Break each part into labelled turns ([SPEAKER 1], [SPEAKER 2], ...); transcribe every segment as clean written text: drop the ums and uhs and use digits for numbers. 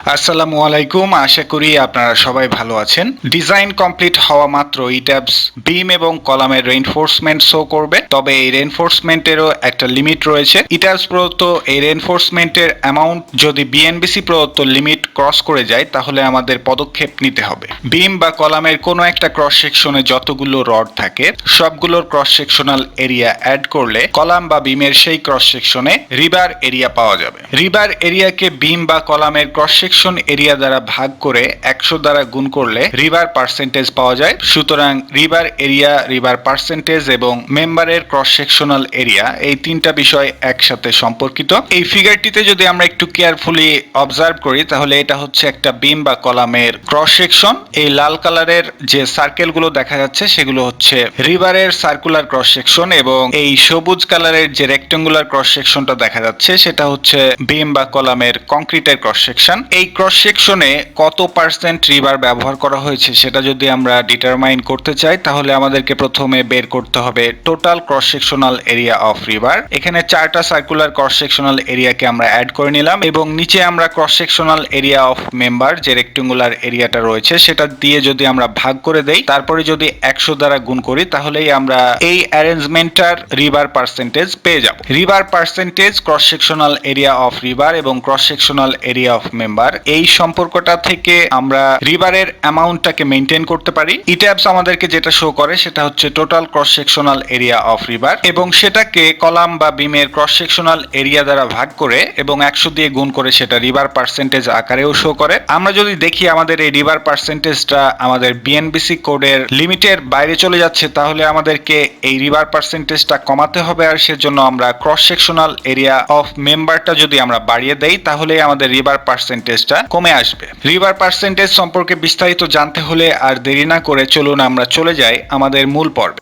[SPEAKER 1] আসসালামু আলাইকুম, আশা করি আপনারা সবাই ভালো আছেন। ডিজাইন কমপ্লিট হওয়া মাত্র ইট্যাবস বিম এবং কলামের রেইনফোর্সমেন্ট শো করবে, তবে এই রেইনফোর্সমেন্টেরও একটা লিমিট রয়েছে। ইট্যাবস প্রদত্ত এই রেইনফোর্সমেন্টের অ্যামাউন্ট যদি বিএনবিসি প্রদত্ত লিমিট ক্রস করে যায় তাহলে আমাদের পদক্ষেপ নিতে হবে। বিম বা কলামের কোনো একটা ক্রস সেকশনে যতগুলো রড থাকে সবগুলোর ক্রস সেকশনাল এরিয়া অ্যাড করলে কলাম বা বিমের সেই ক্রস সেকশনে রিবার এরিয়া পাওয়া যাবে। রিবার এরিয়াকে বিম বা কলামের ক্রস সেকশন এরিয়া দ্বারা ভাগ করে 100 দ্বারা গুণ করলে রিবার পার্সেন্টেজ পাওয়া যায়। সুতরাং রিবার এরিয়া, রিবার পার্সেন্টেজ এবং মেম্বারের ক্রস সেকশনাল এরিয়া এই তিনটা বিষয় একসাথে সম্পর্কিত। এই ফিগারটিতে যদি আমরা একটু কেয়ারফুলি অবজার্ভ করি তাহলে এটা হচ্ছে একটা বিম বা কলামের ক্রস সেকশন। এই লাল কালারের যে সার্কেলগুলো দেখা যাচ্ছে সেগুলো হচ্ছে রিবারের সার্কুলার ক্রস সেকশন এবং এই সবুজ কালারের যে রেক্টেঙ্গুলার ক্রস সেকশনটা দেখা যাচ্ছে সেটা হচ্ছে বিম বা কলামের কংক্রিটের ক্রস সেকশন। এই ক্রস সেকশনে কত পার্সেন্ট রিবার ব্যবহার করা হয়েছে সেটা যদি আমরা ডিটারমাইন করতে চাই তাহলে আমাদেরকে প্রথমে বের করতে হবে total cross sectional area of rebar. এখানে চারটা সার্কুলার ক্রস সেকশনাল এরিয়াকে আমরা অ্যাড করে নিলাম এবং নিচে আমরা cross sectional area of member যে রেক্টেঙ্গুলার এরিয়াটা রয়েছে সেটা দিয়ে যদি আমরা ভাগ করে দেই, তারপরে যদি 100 দ্বারা গুণ করি তাহলেই আমরা এই অ্যারেঞ্জমেন্টটার রিবার পার্সেন্টেজ পেয়ে যাব। Rebar percentage, cross sectional area of rebar এবং cross sectional area of member, এই সম্পর্কটা থেকে আমরা রিবারের অ্যামাউন্টটাকে মেইনটেইন করতে পারি। ইট্যাবস আমাদেরকে যেটা শো করে সেটা হচ্ছে total cross sectional area of rebar এবং সেটাকে কলাম বা বিমের ক্রস সেকশনাল এরিয়া দ্বারা ভাগ করে এবং 100 দিয়ে গুণ করে সেটা রিবার পার্সেন্টেজ আকারেও শো করে। আমরা যদি দেখি আমাদের এই রিবার পার্সেন্টেজটা আমাদের বিএনবিসি কোডের লিমিটের বাইরে চলে যাচ্ছে তাহলে আমাদেরকে এই রিবার পার্সেন্টেজটা কমাতে হবে, আর সেজন্য আমরা ক্রস সেকশনাল এরিয়া অফ মেম্বারটা যদি আমরা বাড়িয়ে দেই তাহলে আমাদের রিবার পার্সেন্টেজটা কমে আসবে। রিবার পার্সেন্টেজ সম্পর্কে বিস্তারিত জানতে হলে আর দেরি না করে চলুন আমরা চলে যাই আমাদের মূল পর্বে।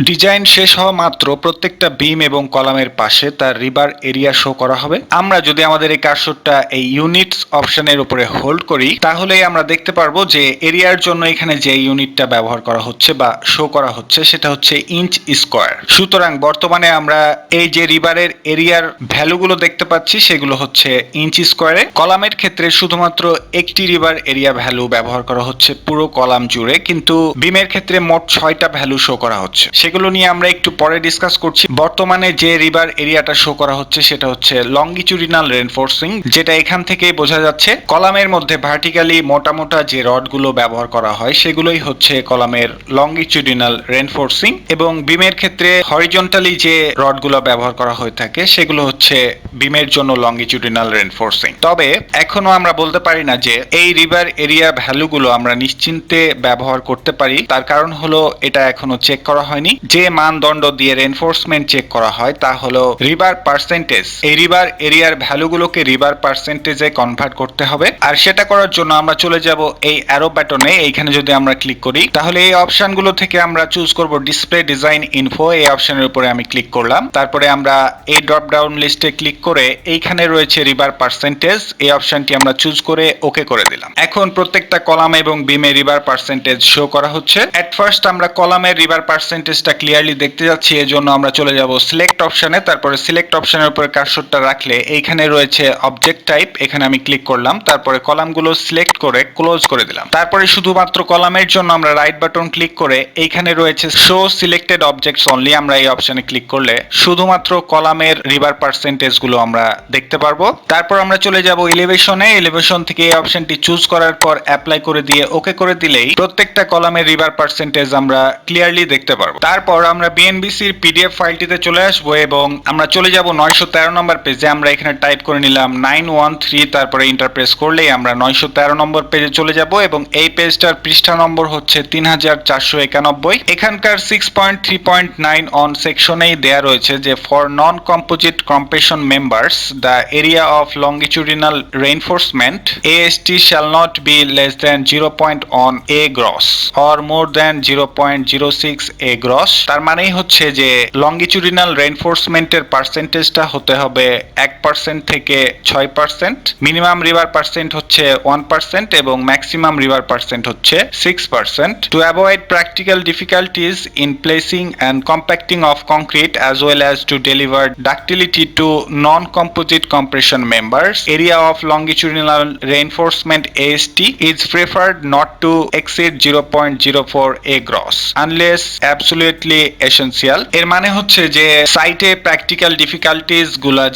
[SPEAKER 1] ডিজাইন শেষ হওয়া মাত্র প্রত্যেকটা বিম এবং কলামের পাশে তার রিবার এরিয়া শো করা হবে। আমরা যদি আমাদের এই কার্সরটা এই ইউনিটস অপশনের উপরে হোল্ড করি তাহলেই আমরা দেখতে পারবো যে এরিয়ার জন্য এখানে যে ইউনিটটা ব্যবহার করা হচ্ছে বা শো করা হচ্ছে সেটা হচ্ছে ইঞ্চ স্কোয়ার। সুতরাং বর্তমানে আমরা এই যে রিবারের এরিয়ার ভ্যালুগুলো দেখতে পাচ্ছি সেগুলো হচ্ছে ইঞ্চ স্কোয়ারে। কলামের ক্ষেত্রে শুধুমাত্র একটি রিবার এরিয়া ভ্যালু ব্যবহার করা হচ্ছে পুরো কলাম জুড়ে, কিন্তু বিমের ক্ষেত্রে মোট 6টা ভ্যালু শো করা হচ্ছে। সেগুলো নিয়ে আমরা একটু পরে ডিসকাস করছি। বর্তমানে যে রিবার এরিয়াটা শো করা হচ্ছে সেটা হচ্ছে লংগিচুডিনাল রেইনফোর্সিং, যেটা এখান থেকেই বোঝা যাচ্ছে। কলামের মধ্যে ভার্টিক্যালি মোটা মোটা যে রডগুলো ব্যবহার করা হয় সেগুলোই হচ্ছে কলামের লংগিচুডিনাল রেইনফোর্সিং এবং বিমের ক্ষেত্রে হরিজন্টালি যে রডগুলো ব্যবহার করা হয়ে থাকে সেগুলো হচ্ছে বিমের জন্য লংগিচুডিনাল রেইনফোর্সিং। তবে এখনো আমরা বলতে পারি না যে এই রিবার এরিয়া ভ্যালুগুলো আমরা নিশ্চিন্তে ব্যবহার করতে পারি। তার কারণ হলো এটা এখনো চেক করা হয়নি। যে মানদণ্ড দিয়ে রেইনফোর্সমেন্ট চেক করা হয় তা হলো রিবার পার্সেন্টেজ। এই রিবার এরিয়ার ভ্যালুগুলোকে রিবার পার্সেন্টেজে কনভার্ট করতে হবে, আর সেটা করার জন্য আমরা চলে যাব এই অ্যারো বাটনে। এইখানে যদি আমরা ক্লিক করি তাহলে এই অপশনগুলো থেকে আমরা চুজ করব ডিসপ্লে ডিজাইন ইনফো। এই অপশনের উপরে আমি ক্লিক করলাম, তারপরে আমরা এই ড্রপ ডাউন লিস্টে ক্লিক করে এইখানে রয়েছে রিবার পার্সেন্টেজ, এই অপশনটি আমরা চুজ করে ওকে করে দিলাম। এখন প্রত্যেকটা কলাম এবং বিমে রিবার পার্সেন্টেজ শো করা হচ্ছে। এট ফার্স্ট আমরা কলামের রিবার পার্সেন্টেজটা ক্লিয়ারলি দেখতে যাচ্ছি, এজন্য আমরা চলে যাব সিলেক্ট অপশনে। তারপরে সিলেক্ট অপশনের উপরে কার্সরটা রাখলে এইখানে রয়েছে অবজেক্ট টাইপ, এখানে আমি ক্লিক করলাম, তারপরে কলামগুলো সিলেক্ট করে ক্লোজ করে দিলাম। তারপরে শুধুমাত্র কলামের জন্য আমরা রাইট বাটন ক্লিক করে এইখানে রয়েছে শো সিলেক্টেড অবজেক্টস অনলি, আমরা এই অপশনে ক্লিক করলে শুধুমাত্র কলামের রিবার পার্সেন্টেজ গুলো আমরা দেখতে পারবো। তারপর আমরা চলে যাব এলিভেশনে। এলিভেশন থেকে এই অপশনটি চুজ করার পর অ্যাপ্লাই করে দিয়ে ওকে করে দিলেই প্রত্যেকটা কলামের রিবার পার্সেন্টেজ আমরা ক্লিয়ারলি দেখতে পারবো। তারপর আমরা বিএনবিসির পিডিএফ ফাইলটিতে চলে আসবো এবং আমরা চলে যাব 913 নম্বর পেজে। আমরা এখানে টাইপ করে নিলাম 913, তারপরে এন্টার প্রেস করলেই আমরা 913 নম্বর পেজে চলে যাব এবং এই পেজটার পৃষ্ঠা নম্বর হচ্ছে 3491। এখানকার 6.3.9 অন সেকশনেই দেয়া রয়েছে যে for non composite compression members the area of longitudinal reinforcement AST shall not be less than 0.1 a gross or more than 0.06 a gross gross, তার মানেই হচ্ছে যে লংগিচুডিনাল রেইনফোর্সমেন্টের পার্সেন্টেজটা হতে হবে 1% থেকে 6%, মিনিমাম রিবার পার্সেন্ট হচ্ছে 1% এবং ম্যাক্সিমাম রিবার পার্সেন্ট হচ্ছে 6%. To avoid practical difficulties in placing and compacting of concrete as well as to deliver ductility to non-composite compression members, area of longitudinal reinforcement AST is preferred not to exceed 0.04 a gross unless absolutely essential. এর মানে হচ্ছে যে সাইটে practical difficulties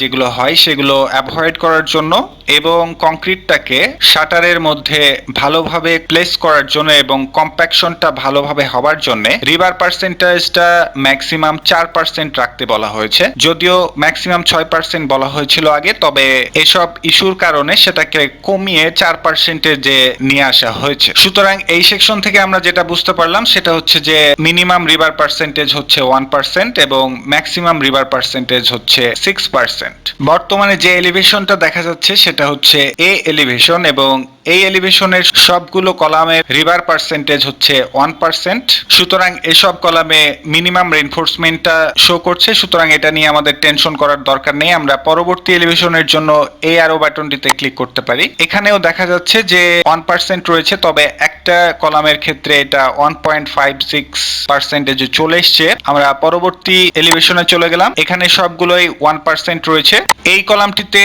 [SPEAKER 1] যেগুলো হয় সেগুলো avoid করার জন্য এবং কংক্রিটটাকে শাটারের মধ্যে ভালোভাবে প্লেস করার জন্য এবং কম্প্যাকশনটা ভালোভাবে হবার জন্য রিবার পার্সেন্টেজটা ম্যাক্সিমাম 4% রাখতে বলা হয়েছে। যদিও ম্যাক্সিমাম 6% বলা হয়েছিল আগে, তবে এসব ইস্যুর কারণে সেটাকে কমিয়ে 4%-এ নিয়ে আসা হয়েছে। সুতরাং এই সেকশন থেকে আমরা যেটা বুঝতে পারলাম সেটা হচ্ছে যে মিনিমাম রিভার পার্সেন্টেজ হচ্ছে 1% এবং ম্যাক্সিমাম রিভার পার্সেন্টেজ হচ্ছে 6%। বর্তমানে যে এলিভেশনটা দেখা যাচ্ছে সেটা হচ্ছে এ এলিভেশন এবং এই এলিভেশনের সবগুলো কলামের রিভার পার্সেন্টেজ হচ্ছে 1%। সুতরাং এসব কলামে মিনিমাম রেইনফোর্সমেন্টটা শো করছে, সুতরাং এটা নিয়ে আমাদের টেনশন করার দরকার নেই। আমরা পরবর্তী এলিভেশনের জন্য এই অ্যারো বাটনটিতে ক্লিক করতে পারি। এখানেও দেখা যাচ্ছে যে 1% রয়েছে, তবে একটা কলামের ক্ষেত্রে এটা 1.56% চলে এসছে। আমরা পরবর্তী এলিভেশনে চলে গেলাম, এখানে সবগুলোই 1% রয়েছে। এই কলামটিতে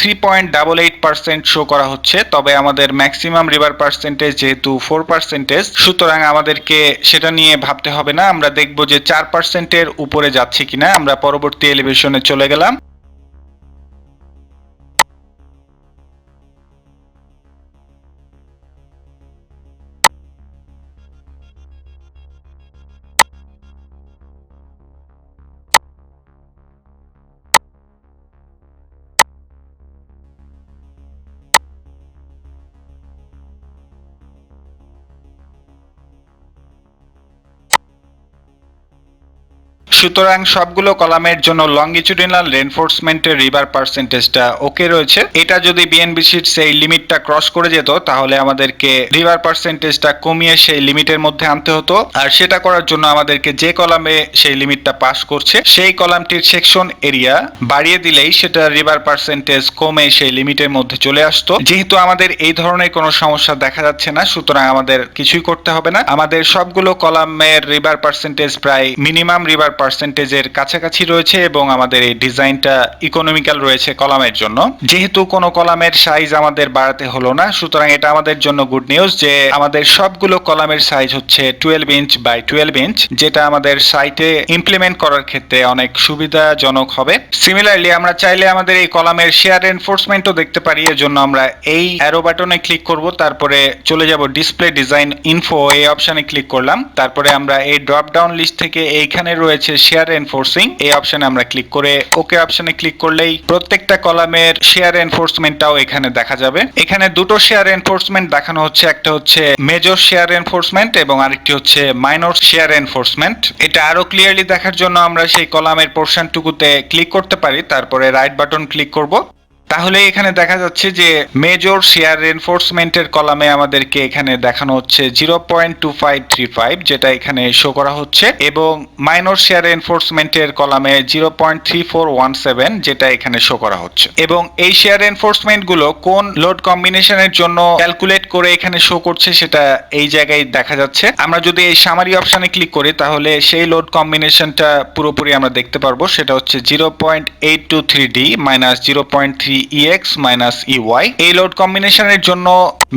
[SPEAKER 1] 3.88% শো করা হচ্ছে, তবে আমাদের ম্যাক্সিমাম রিভার পার্সেন্টেজ যেহেতু 4%, সুতরাং আমাদেরকে সেটা নিয়ে ভাবতে হবে না। আমরা দেখব যে 4%-এর উপরে যাচ্ছে কিনা। আমরা পরবর্তী এলিভেশনে চলে গেলাম। সুতরাং সবগুলো কলামের জন্য লংগিচুডিনাল রেইনফোর্সমেন্টের রিভার পার্সেন্টেজটা ওকে রয়েছে। এটা যদি বিএনবিসির সেই লিমিটটা ক্রস করে যেত তাহলে আমাদেরকে রিভার পার্সেন্টেজটা কমিয়ে সেই লিমিটের মধ্যে আনতে হতো, আর সেটা করার জন্য আমাদেরকে যে কলামে সেই লিমিটটা পাস করছে সেই কলামটির সেকশন এরিয়া বাড়িয়ে দিলেই সেটা রিভার পার্সেন্টেজ কমে সেই লিমিটের মধ্যে চলে আসতো। যেহেতু আমাদের এই ধরনের কোনো সমস্যা দেখা যাচ্ছে না, সুতরাং আমাদের কিছুই করতে হবে না। আমাদের সবগুলো কলামের রিভার পার্সেন্টেজ প্রায় মিনিমাম রিভার পার্সেন্টেজের কাছাকাছি রয়েছে এবং আমাদের এই ডিজাইনটা ইকোনমিক্যাল রয়েছে কলামের জন্য। যেহেতু কোনো কলামের সাইজ আমাদের বাড়াতে হলো না, সুতরাং এটা আমাদের জন্য গুড নিউজ যে আমাদের সবগুলো কলামের সাইজ হচ্ছে 12 ইঞ্চ বাই 12 ইঞ্চ, যেটা আমাদের সাইটে ইমপ্লিমেন্ট করার ক্ষেত্রে অনেক সুবিধাজনক হবে। সিমিলারলি আমরা চাইলে আমাদের এই কলামের শেয়ার এনফোর্সমেন্টও দেখতে পারি। এজন্য আমরা এই অ্যারো বাটনে ক্লিক করব, তারপরে চলে যাব ডিসপ্লে ডিজাইন ইনফো, এই অপশনে ক্লিক করলাম। তারপরে আমরা এই ড্রপ ডাউন লিস্ট থেকে এইখানে রয়েছে শেয়ার এনফোর্সিং, এই অপশনে আমরা ক্লিক করে ওকে অপশনে ক্লিক করলেই প্রত্যেকটা কলামের শেয়ার এনফোর্সমেন্টটাও এখানে দেখা যাবে। এখানে দুটো শেয়ার এনফোর্সমেন্ট দেখানো হচ্ছে, একটা হচ্ছে মেজর শেয়ার এনফোর্সমেন্ট এবং আরেকটি হচ্ছে মাইনর শেয়ার এনফোর্সমেন্ট। এটা আরো ক্লিয়ারলি দেখার জন্য আমরা সেই কলামের পোরশনটুকুতে ক্লিক করতে পারি, তারপরে রাইট বাটন ক্লিক করব। তাহলে এখানে দেখা যাচ্ছে যে মেজর শেয়ার রেইনফোর্সমেন্টের কলামে আমাদেরকে এখানে দেখানো হচ্ছে 0.2535, যেটা এখানে শো করা হচ্ছে, এবং মাইনর শেয়ার রেইনফোর্সমেন্টের কলামে 0.3417, যেটা এখানে শো করা হচ্ছে। এবং এই শেয়ার রেইনফোর্সমেন্ট গুলো কোন লোড কম্বিনেশনের জন্য ক্যালকুলেট করে এখানে শো করছে সেটা এই জায়গায় দেখা যাচ্ছে। আমরা যদি এই সামারি অপশনে ক্লিক করি তাহলে সেই লোড কম্বিনেশনটা পুরোপুরি আমরা দেখতে পারবো। সেটা হচ্ছে 0.823D minus 0.3 EX minus EY। এই লোড কম্বিনেশনের জন্য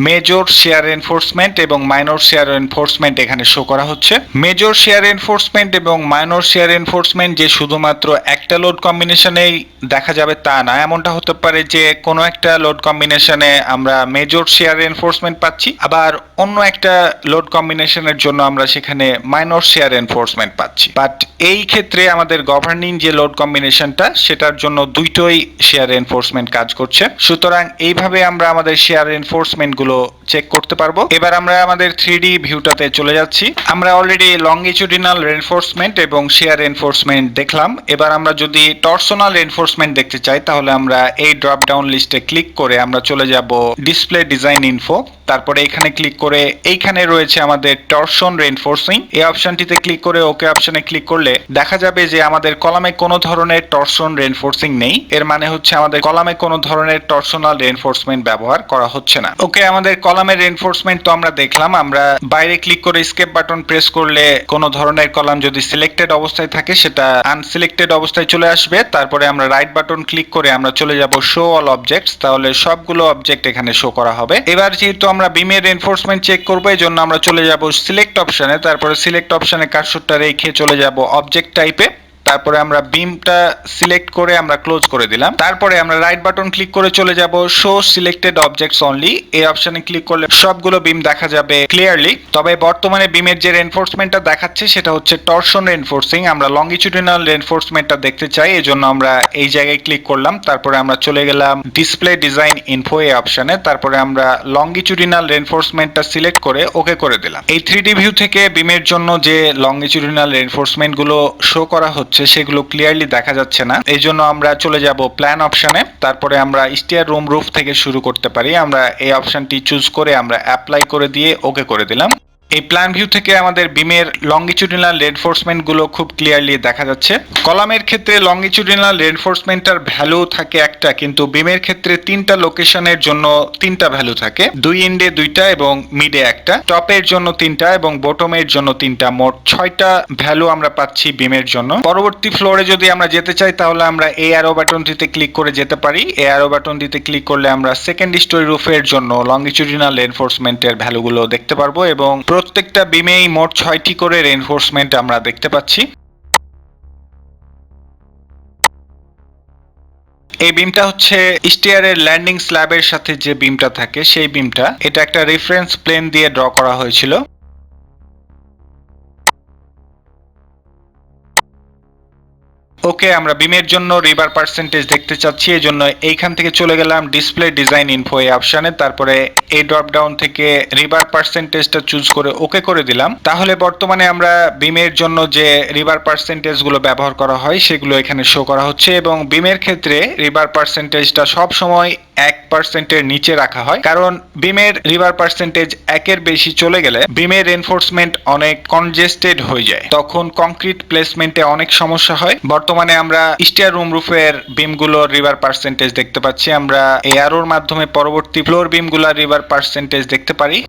[SPEAKER 1] মেজর শেয়ার এনফোর্সমেন্ট এবং মাইনর শেয়ার এনফোর্সমেন্ট এখানে শো করা হচ্ছে। মেজর শেয়ার এনফোর্সমেন্ট এবং মাইনর শেয়ার এনফোর্সমেন্ট যে শুধুমাত্র একটা লোড কম্বিনেশনেই দেখা যাবে তা না। এমনটা হতে পারে যে কোনো একটা লোড কম্বিনেশনে আমরা মেজর শেয়ার এনফোর্সমেন্ট পাচ্ছি, আবার অন্য একটা লোড কম্বিনেশনের জন্য আমরা সেখানে মাইনর শেয়ার এনফোর্সমেন্ট পাচ্ছি। বাট এই ক্ষেত্রে আমাদের গভর্নিং যে লোড কম্বিনেশনটা সেটার জন্য দুইটোই শেয়ার এনফোর্সমেন্ট কাজ করছে। সুতরাং এইভাবে আমরা আমাদের শেয়ার এনফোর্সমেন্ট গুলো চেক করতে পারবো। এবার আমরা আমাদের 3D ভিউটাতে চলে যাচ্ছি। আমরা অলরেডি লংগিচুডিনাল রেইনফোর্সমেন্ট এবং শেয়ার এনফোর্সমেন্ট দেখলাম। এবার আমরা যদি টরসনাল রেইনফোর্সমেন্ট দেখতে চাই তাহলে আমরা এই ড্রপ ডাউন লিস্টে ক্লিক করে আমরা চলে যাব ডিসপ্লে ডিজাইন ইনফো। তারপরে এখানে ক্লিক করে এইখানে রয়েছে আমাদের টরশন রেইনফোর্সিং, এই অপশনটিতে ক্লিক করে ওকে অপশনে ক্লিক করলে দেখা যাবে যে আমাদের কলামে কোনো ধরনের টরশন রেইনফোর্সিং নেই। এর মানে হচ্ছে আমাদের কলামে কোনো ধরনের টরশনাল রেইনফোর্সমেন্ট ব্যবহার করা হচ্ছে না। ওকে, আমাদের কলামের রেইনফোর্সমেন্ট তো আমরা দেখলাম। আমরা বাইরে ক্লিক করে এসকেপ বাটন প্রেস করলে কোনো ধরনের কলাম যদি সিলেক্টেড অবস্থায় থাকে সেটা আনসিলেক্টেড অবস্থায় চলে আসবে। তারপরে আমরা রাইট বাটন ক্লিক করে আমরা চলে যাব শো অল অবজেক্টস, তাহলে সবগুলো অবজেক্ট এখানে শো করা হবে। এবার যেহেতু আমরা বিমের রেইনফোর্সমেন্ট চেক করবো, এই জন্য আমরা চলে যাব সিলেক্ট অপশনে, তারপরে সিলেক্ট অপশনে কার্সরটা রেখে চলে যাব অবজেক্ট টাইপে, তারপরে আমরা বিমটা সিলেক্ট করে আমরা ক্লোজ করে দিলাম। তারপরে আমরা রাইট বাটন ক্লিক করে চলে যাব শো সিলেক্টেড অবজেক্টস অনলি, এই অপশনে ক্লিক করলে সবগুলো বিম দেখা যাবে ক্লিয়ারলি। তবে বর্তমানে বিমের যে রেইনফোর্সমেন্টটা দেখাচ্ছে সেটা হচ্ছে টরশন রেইনফোর্সিং। আমরা লংগিটিউডিনাল রেইনফোর্সমেন্টটা দেখতে চাই, এজন্য আমরা এই জায়গায় ক্লিক করলাম। তারপরে আমরা চলে গেলাম ডিসপ্লে ডিজাইন ইনফো এই অপশনে, তারপরে আমরা লংগিটিউডিনাল রেইনফোর্সমেন্টটা সিলেক্ট করে ওকে করে দিলাম। এই 3D ভিউ থেকে বিমের জন্য যে লংগিটিউডিনাল রেইনফোর্সমেন্ট গুলো শো করা হচ্ছে সেগুলো ক্লিয়ারলি দেখা যাচ্ছে না, এই জন্য আমরা চলে যাব প্ল্যান অপশনে। তারপরে আমরা স্টিয়ার রুম রুফ থেকে শুরু করতে পারি। আমরা এই অপশনটি চুজ করে আমরা অ্যাপ্লাই করে দিয়ে ওকে করে দিলাম। এই প্ল্যান ভিউ থেকে আমাদের বিমের লংগিটিউডিনাল রেইনফোর্সমেন্ট গুলো খুব ক্লিয়ারলি দেখা যাচ্ছে। কলামের ক্ষেত্রে লংগিটিউডিনাল রেইনফোর্সমেন্টের ভ্যালু থাকে একটা, কিন্তু বিমের ক্ষেত্রে 3টা লোকেশনের জন্য 3টা ভ্যালু থাকে, 2 এন্ডে 2টা এবং মিডে একটা, টপের জন্য 3টা এবং বটমের জন্য 3টা, মোট 6টা ভ্যালু আমরা পাচ্ছি বিমের জন্য। পরবর্তী ফ্লোরে যদি আমরা যেতে চাই তাহলে আমরা এই অ্যারো বাটনটিতে ক্লিক করে যেতে পারি। এই অ্যারো বাটনটিতে ক্লিক করলে আমরা সেকেন্ড স্টোরি রুফের জন্য লংগিটিউডিনাল রেইনফোর্সমেন্টের ভ্যালুগুলো দেখতে পারবো এবং প্রত্যেকটা বিমেই মোট 6টি করে রেইনফোর্সমেন্ট আমরা দেখতে পাচ্ছি। এই বিমটা হচ্ছে স্টিয়ারের ল্যান্ডিং স্ল্যাবের সাথে যে বিমটা থাকে সেই বিমটা, এটা একটা রেফারেন্স প্লেন দিয়ে ড্র করা হয়েছিল। ওকে, আমরা বিমের জন্য রিবার পার্সেন্টেজ দেখতে চাচ্ছি, এই জন্য এইখান থেকে চলে গেলাম ডিসপ্লে ডিজাইন ইনফো এই অপশনে, তারপরে এই ড্রপ ডাউন থেকে রিবার পার্সেন্টেজটা চুজ করে ওকে করে দিলাম। তাহলে বর্তমানে আমরা বিমের জন্য যে রিবার পার্সেন্টেজ গুলো ব্যবহার করা হয় সেগুলো এখানে শো করা হচ্ছে এবং বিমের ক্ষেত্রে রিবার পার্সেন্টেজটা সব সময় 1%-এর নিচে রাখা হয়, কারণ বিমের রিভার পার্সেন্টেজ 1-এর বেশি চলে গেলে বিমের রেইনফোর্সমেন্ট অনেক কনজেস্টেড হয়ে যায়, তখন কংক্রিট প্লেসমেন্টে অনেক সমস্যা হয়। বর্তমানে আমরা স্টিয়ার রুম রুফের বিমগুলোর রিভার পার্সেন্টেজ দেখতে পাচ্ছি। আমরা এই অ্যারোর মাধ্যমে পরবর্তী ফ্লোর বিমগুলোর রিভার পার্সেন্টেজ দেখতে পারি।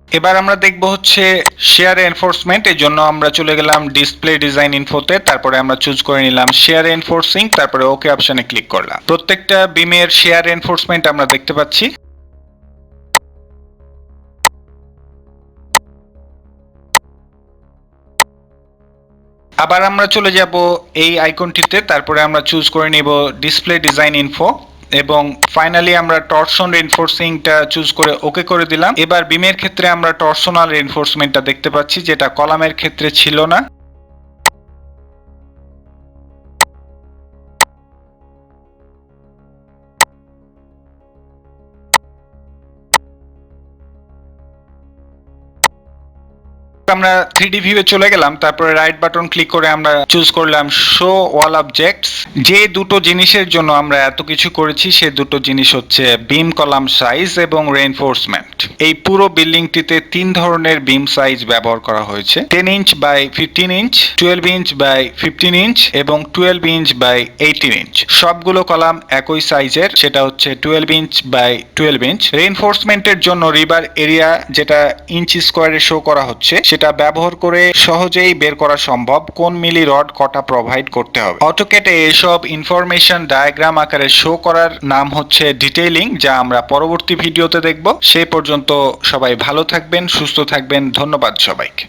[SPEAKER 1] এবার আমরা দেখব হচ্ছে শেয়ার এনফোর্সমেন্ট, এর জন্য আমরা চলে গেলাম ডিসপ্লে ডিজাইন ইনফোতে, তারপরে আমরা চুজ করে নিলাম শেয়ার এনফোর্সিং, তারপরে ওকে অপশনে ক্লিক করলাম। প্রত্যেকটা বিমের শেয়ার এনফোর্সমেন্ট আমরা দেখতে পাচ্ছি। আবার আমরা চলে যাব এই আইকনটিতে, তারপরে আমরা চুজ করে নিব ডিসপ্লে ডিজাইন ইনফো এবং ফাইনালি আমরা টরশন রেইনফোর্সিংটা চুজ করে ওকে করে দিলাম। এবার বিমের ক্ষেত্রে আমরা টরশনাল রেইনফোর্সমেন্টটা দেখতে পাচ্ছি, যেটা কলামের ক্ষেত্রে ছিল না। আমরা 3D ভিউয়ে চলে গেলাম, তারপরে রাইট বাটন ক্লিক করে আমরা চুজ করলাম শো ওয়াল অবজেক্টস। যে দুটো জিনিসের জন্য আমরা এত কিছু করেছি সে দুটো জিনিস হচ্ছে বিম কলাম সাইজ এবং রেইনফোর্সমেন্ট। এই পুরো বিল্ডিংটিতে 3 ধরনের বিম সাইজ ব্যবহার করা হয়েছে, 10 inch by 15 inch, 12 inch by 15 inch এবং 12 ইঞ্চ বাই 18 ইঞ্চ। সবগুলো কলাম একই সাইজের, সেটা হচ্ছে 12 ইঞ্চ বাই 12 ইঞ্চ। রেইনফোর্সমেন্টের জন্য রিবার এরিয়া যেটা ইঞ্চ স্কোয়ারে শো করা হচ্ছে সেটা ব্যবহার করে সহজেই বের করা সম্ভব কোন মিলি রড কটা প্রোভাইড করতে হবে। অটোক্যাডে এসব ইনফরমেশন ডায়াগ্রাম আকারে শো করার নাম হচ্ছে ডিটেইলিং, যা আমরা পরবর্তী ভিডিওতে দেখব। সেই পর্যন্ত সবাই ভালো থাকবেন, সুস্থ থাকবেন। ধন্যবাদ সবাইকে।